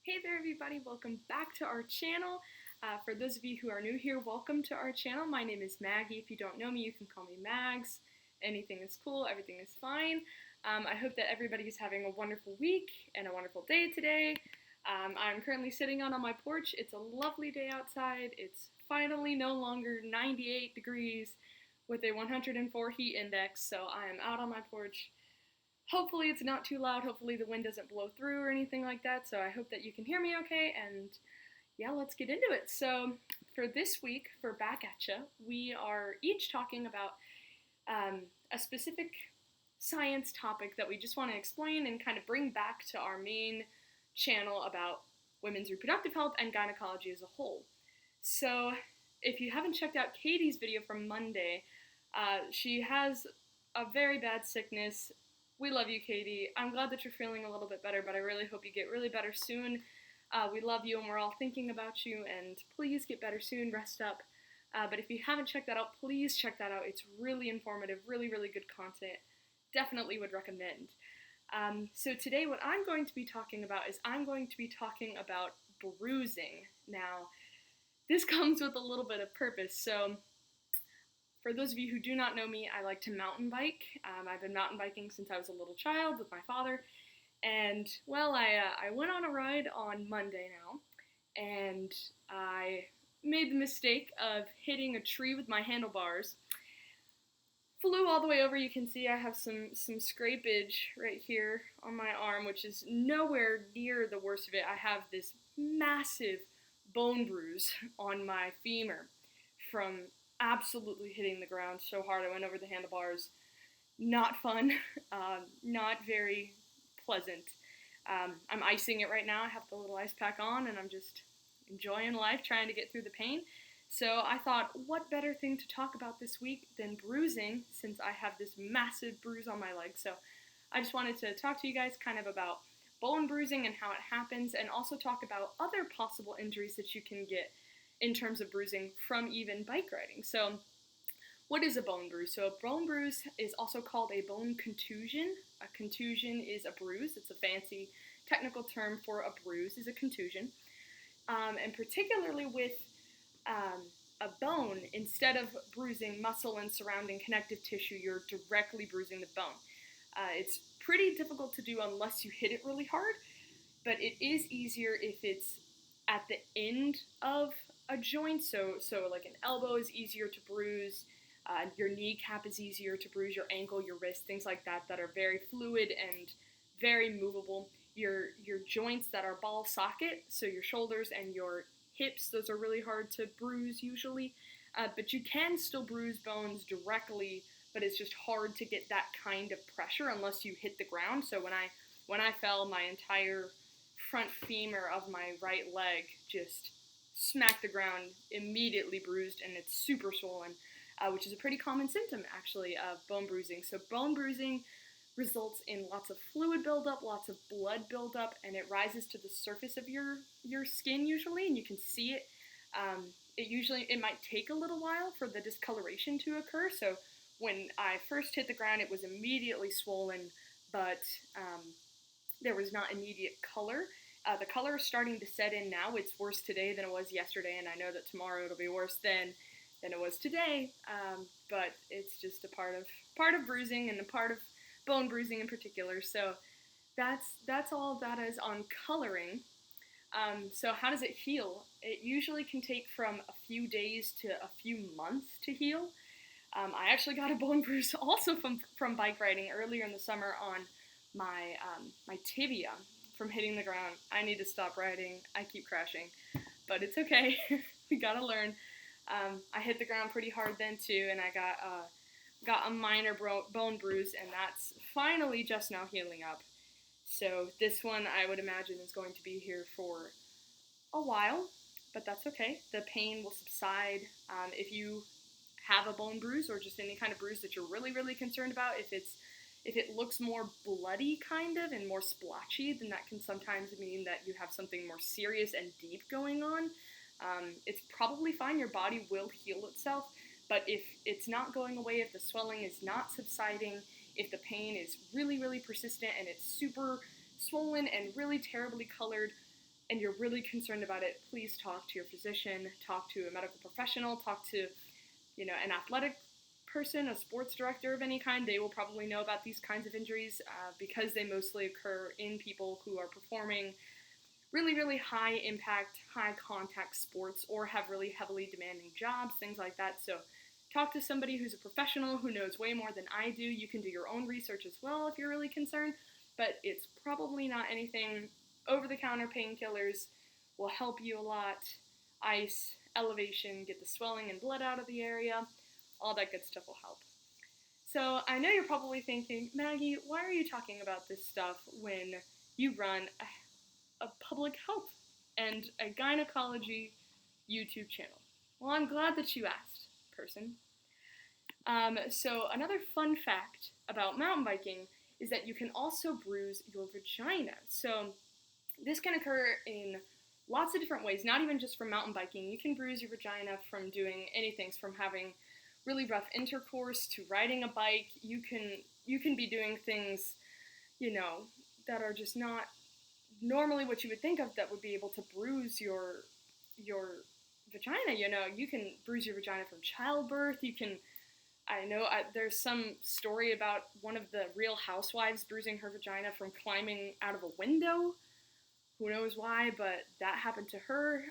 Hey there everybody, welcome back to our channel. For those of you who are new here, welcome to our channel. My name is Maggie. If you don't know me, you can call me Mags. Anything is cool, everything is fine. I hope that everybody is having a wonderful week and a wonderful day today. I'm currently sitting out on my porch. It's a lovely day outside. It's finally no longer 98 degrees with a 104 heat index, so I am out on my porch. Hopefully it's not too loud, hopefully the wind doesn't blow through or anything like that, so I hope that you can hear me okay, and yeah, let's get into it. So for this week, for Back Atcha, we are each talking about a specific science topic that we just want to explain and kind of bring back to our main channel about women's reproductive health and gynecology as a whole. So if you haven't checked out Katie's video from Monday, she has a very bad sickness. We love you, Katie. I'm glad that you're feeling a little bit better, but I really hope you get really better soon. We love you, and we're all thinking about you, and please get better soon, rest up. But if you haven't checked that out, please check that out. It's really informative, really, really good content. Definitely would recommend. So today what I'm going to be talking about is I'm going to be talking about bruising. Now, this comes with a little bit of purpose, so for those of you who do not know me, I like to mountain bike. I've been mountain biking since I was a little child with my father. And, well, I went on a ride on Monday now, and I made the mistake of hitting a tree with my handlebars. Flew all the way over. You can see I have some scrapage right here on my arm, which is nowhere near the worst of it. I have this massive bone bruise on my femur from absolutely hitting the ground so hard. I went over the handlebars. Not fun. Not very pleasant. I'm icing it right now. I have the little ice pack on, and I'm just enjoying life, trying to get through the pain. So I thought, what better thing to talk about this week than bruising, since I have this massive bruise on my leg. So I just wanted to talk to you guys kind of about bone bruising and how it happens, and also talk about other possible injuries that you can get in terms of bruising from even bike riding. So what is a bone bruise? So a bone bruise is also called a bone contusion. A contusion is a bruise. It's a fancy technical term for a bruise is a contusion. And particularly with a bone, instead of bruising muscle and surrounding connective tissue, you're directly bruising the bone. It's pretty difficult to do unless you hit it really hard, but it is easier if it's at the end of a joint. So like an elbow is easier to bruise. Your kneecap is easier to bruise, your ankle, your wrist, things like that that are very fluid and very movable. Your joints that are ball socket, so your shoulders and your hips, those are really hard to bruise usually. But you can still bruise bones directly, but it's just hard to get that kind of pressure unless you hit the ground. So when I fell, my entire front femur of my right leg just smacked the ground, immediately bruised, and it's super swollen. Which is a pretty common symptom, actually, of bone bruising. So bone bruising results in lots of fluid buildup, lots of blood buildup, and it rises to the surface of your skin usually, and you can see it. It might take a little while for the discoloration to occur. So when I first hit the ground, it was immediately swollen, but there was not immediate color. The color is starting to set in now. It's worse today than it was yesterday, and I know that tomorrow it'll be worse than it was today, but it's just a part of bruising and a part of bone bruising in particular. So that's all that is on coloring. So how does it heal? It usually can take from a few days to a few months to heal. I actually got a bone bruise also from bike riding earlier in the summer on my tibia from hitting the ground. I need to stop riding. I keep crashing, but it's okay. We gotta learn. I hit the ground pretty hard then too, and I got a minor bone bruise, and that's finally just now healing up. So this one, I would imagine, is going to be here for a while, but that's okay. The pain will subside. If you have a bone bruise or just any kind of bruise that you're really, really concerned about, if it looks more bloody kind of and more splotchy, then that can sometimes mean that you have something more serious and deep going on. It's probably fine. Your body will heal itself, but if it's not going away, if the swelling is not subsiding, if the pain is really, really persistent and it's super swollen and really terribly colored, and you're really concerned about it, please talk to your physician, talk to a medical professional, talk to, an athletic person, a sports director of any kind. They will probably know about these kinds of injuries because they mostly occur in people who are performing really, really high impact, high contact sports or have really heavily demanding jobs, things like that. So talk to somebody who's a professional who knows way more than I do. You can do your own research as well if you're really concerned, but it's probably not anything. Over-the-counter painkillers will help you a lot. Ice, elevation, get the swelling and blood out of the area. All that good stuff will help. So I know you're probably thinking, Maggie, why are you talking about this stuff when you run a public health and a gynecology YouTube channel? Well, I'm glad that you asked, person. So another fun fact about mountain biking is that you can also bruise your vagina. So this can occur in lots of different ways, not even just from mountain biking. You can bruise your vagina from doing anything, from having really rough intercourse to riding a bike. You can be doing things, that are just not normally what you would think of that would be able to bruise your vagina. You can bruise your vagina from childbirth. There's some story about one of the Real Housewives bruising her vagina from climbing out of a window. Who knows why, but that happened to her.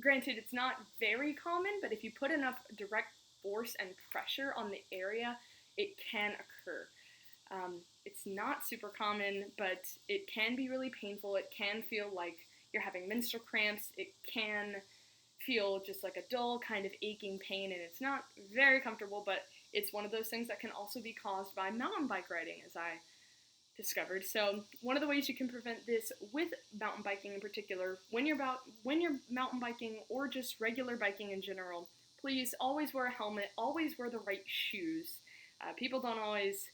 Granted, it's not very common, but if you put enough direct force and pressure on the area, it can occur. It's not super common, but it can be really painful. It can feel like you're having menstrual cramps. It can feel just like a dull kind of aching pain, and it's not very comfortable, but it's one of those things that can also be caused by mountain bike riding, as I discovered. So one of the ways you can prevent this with mountain biking in particular, when you're mountain biking or just regular biking in general, please always wear a helmet, always wear the right shoes. People don't always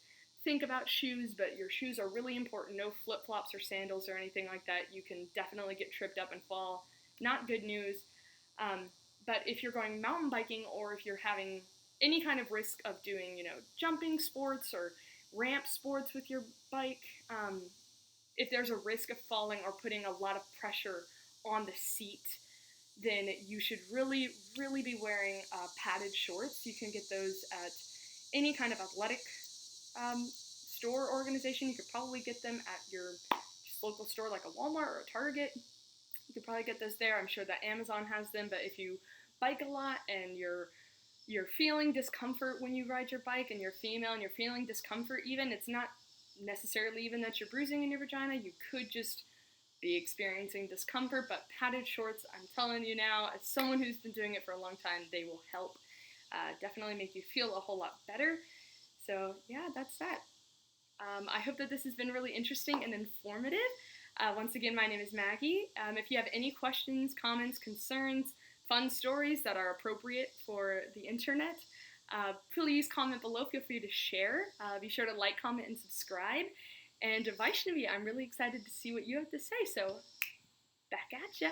think about shoes, but your shoes are really important. No flip-flops or sandals or anything like that. You can definitely get tripped up and fall. Not good news. But if you're going mountain biking or if you're having any kind of risk of doing, jumping sports or ramp sports with your bike, if there's a risk of falling or putting a lot of pressure on the seat, then you should really, really be wearing padded shorts. You can get those at any kind of athletic store organization. You could probably get them at your just local store like a Walmart or a Target. You could probably get those there. I'm sure that Amazon has them, but if you bike a lot and you're feeling discomfort when you ride your bike and you're female and you're feeling discomfort even, it's not necessarily even that you're bruising in your vagina. You could just be experiencing discomfort, but padded shorts, I'm telling you now, as someone who's been doing it for a long time, they will help definitely make you feel a whole lot better. So yeah, that's that. I hope that this has been really interesting and informative. Once again, my name is Maggie. If you have any questions, comments, concerns, fun stories that are appropriate for the internet, please comment below. Feel free to share. Be sure to like, comment, and subscribe. And Vaishnavi, I'm really excited to see what you have to say. So, back at ya.